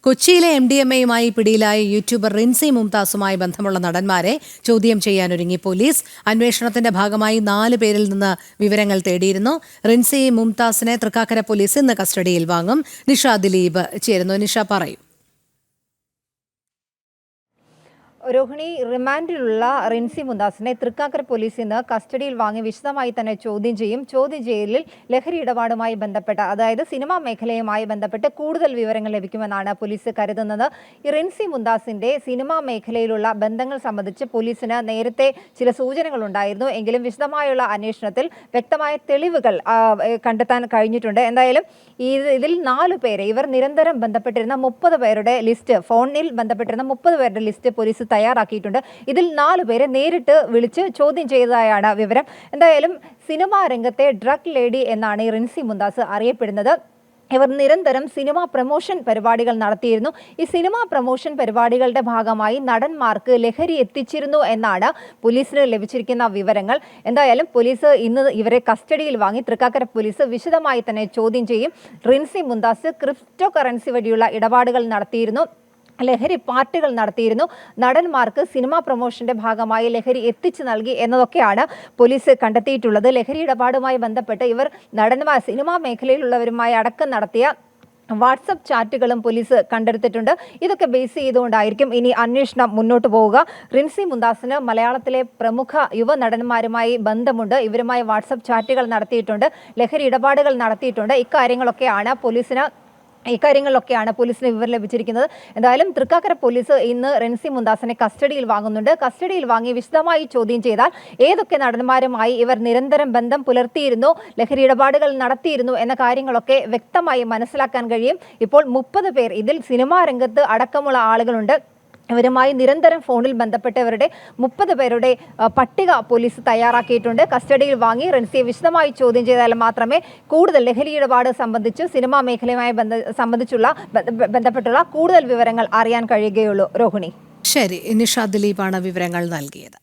കൊച്ചിയിലെ MDMA-യുമായി പിടിയിലായ യൂട്യൂബർ റിൻസി മുംതാസുമായി ബന്ധമുള്ള നടന്മാരെ ചോദ്യം ചെയ്യാനൊരുങ്ങി പോലീസ്. അന്വേഷണത്തിന്റെ ഭാഗമായി 4 പേരിൽ നിന്ന് വിവരങ്ങൾ തേടിയിരുന്നു. റിൻസി മുംതാസിനെ തൃക്കാക്കര പോലീസ് ഇന്ന് കസ്റ്റഡിയിൽ വാങ്ങും. നിഷ ദിലീപ് ചേരുന്നു. നിഷ, പറയൂ. രോഹിണി, റിമാൻഡിലുള്ള റിൻസി മുംതാസിനെ തൃക്കാക്കര പോലീസ് ഇന്ന് കസ്റ്റഡിയിൽ വാങ്ങി വിശദമായി തന്നെ ചോദ്യം ചെയ്യും. ചോദ്യം ചെയ്യലിൽ ലഹരി ഇടപാടുമായി ബന്ധപ്പെട്ട, അതായത് സിനിമാ മേഖലയുമായി ബന്ധപ്പെട്ട് കൂടുതൽ വിവരങ്ങൾ ലഭിക്കുമെന്നാണ് പോലീസ് കരുതുന്നത്. ഈ റിൻസി മുംതാസിന്റെ സിനിമാ മേഖലയിലുള്ള ബന്ധങ്ങൾ സംബന്ധിച്ച് പോലീസിന് നേരത്തെ ചില സൂചനകളുണ്ടായിരുന്നു. എങ്കിലും വിശദമായുള്ള അന്വേഷണത്തിൽ വ്യക്തമായ തെളിവുകൾ കണ്ടെത്താൻ കഴിഞ്ഞിട്ടുണ്ട്. എന്തായാലും ഇതിൽ 4 പേരെ, ഇവർ നിരന്തരം ബന്ധപ്പെട്ടിരുന്ന 30 പേരുടെ ലിസ്റ്റ്, ഫോണിൽ ബന്ധപ്പെട്ടിരുന്ന 30 പേരുടെ ലിസ്റ്റ് പോലീസ് തയ്യാറാക്കിയിട്ടുണ്ട്. ഇതിൽ 4 പേരെ നേരിട്ട് വിളിച്ച് ചോദ്യം ചെയ്തതായാണ് വിവരം. എന്തായാലും സിനിമാ രംഗത്തെ ഡ്രഗ് ലേഡി എന്നാണ് ഈ റിൻസി മുംതാസ് അറിയപ്പെടുന്നത്. ഇവർ നിരന്തരം സിനിമാ പ്രമോഷൻ പരിപാടികൾ നടത്തിയിരുന്നു. ഈ സിനിമാ പ്രമോഷൻ പരിപാടികളുടെ ഭാഗമായി നടന്മാർക്ക് ലഹരി എത്തിച്ചിരുന്നു എന്നാണ് പോലീസിന് ലഭിച്ചിരിക്കുന്ന വിവരങ്ങൾ. എന്തായാലും പോലീസ് ഇന്ന് ഇവരെ കസ്റ്റഡിയിൽ വാങ്ങി തൃക്കാക്കര പോലീസ് വിശദമായി തന്നെ ചോദ്യം ചെയ്യും. റിൻസി മുംതാസ് ക്രിപ്റ്റോ കറൻസി വഴിയുള്ള ഇടപാടുകൾ നടത്തിയിരുന്നു, ലഹരി പാർട്ടികൾ നടത്തിയിരുന്നു, നടന്മാർക്ക് സിനിമാ പ്രൊമോഷന്റെ ഭാഗമായി ലഹരി എത്തിച്ചു നൽകി എന്നതൊക്കെയാണ് പോലീസ് കണ്ടെത്തിയിട്ടുള്ളത്. ലഹരി ഇടപാടുമായി ബന്ധപ്പെട്ട് ഇവർ നടന്മാർ, സിനിമാ മേഖലയിലുള്ളവരുമായി അടക്കം നടത്തിയ വാട്സപ്പ് ചാറ്റുകളും പോലീസ് കണ്ടെടുത്തിട്ടുണ്ട്. ഇതൊക്കെ ബേസ് ചെയ്തുകൊണ്ടായിരിക്കും ഇനി അന്വേഷണം മുന്നോട്ട് പോവുക. റിൻസി മുംതാസിന് മലയാളത്തിലെ പ്രമുഖ യുവ നടന്മാരുമായി ബന്ധമുണ്ട്. ഇവരുമായി വാട്സപ്പ് ചാറ്റുകൾ നടത്തിയിട്ടുണ്ട്, ലഹരി ഇടപാടുകൾ നടത്തിയിട്ടുണ്ട്. ഇക്കാര്യങ്ങളിലൊക്കെയാണ് പോലീസിന് വിവരം ലഭിച്ചിരിക്കുന്നത്. എന്തായാലും തൃക്കാക്കര പോലീസ് ഇന്ന് റിൻസി മുംതാസിനെ കസ്റ്റഡിയിൽ വാങ്ങുന്നുണ്ട്. കസ്റ്റഡിയിൽ വാങ്ങി വിശദമായി ചോദ്യം ചെയ്താൽ ഏതൊക്കെ നടന്മാരുമായി ഇവർ നിരന്തരം ബന്ധം പുലർത്തിയിരുന്നു, ലഹരി ഇടപാടുകൾ നടത്തിയിരുന്നു എന്ന കാര്യങ്ങളൊക്കെ വ്യക്തമായി മനസ്സിലാക്കാൻ കഴിയും. ഇപ്പോൾ 30 പേർ, ഇതിൽ സിനിമാ രംഗത്ത് അടക്കമുള്ള ആളുകളുണ്ട്. ഇവരുമായി നിരന്തരം ഫോണിൽ ബന്ധപ്പെട്ടവരുടെ 30 പേരുടെ പട്ടിക പോലീസ് തയ്യാറാക്കിയിട്ടുണ്ട്. കസ്റ്റഡിയിൽ വാങ്ങി റിൻസിയെ വിശദമായി ചോദ്യം ചെയ്താൽ മാത്രമേ കൂടുതൽ ലഹരി ഇടപാട് സംബന്ധിച്ച് സിനിമാ മേഖലയുമായി ബന്ധപ്പെട്ടുള്ള കൂടുതൽ വിവരങ്ങൾ അറിയാൻ കഴിയുകയുള്ളൂ. രോഹിണി, ശരി. നിഷ ദിലീപാണ് വിവരങ്ങൾ നൽകിയത്.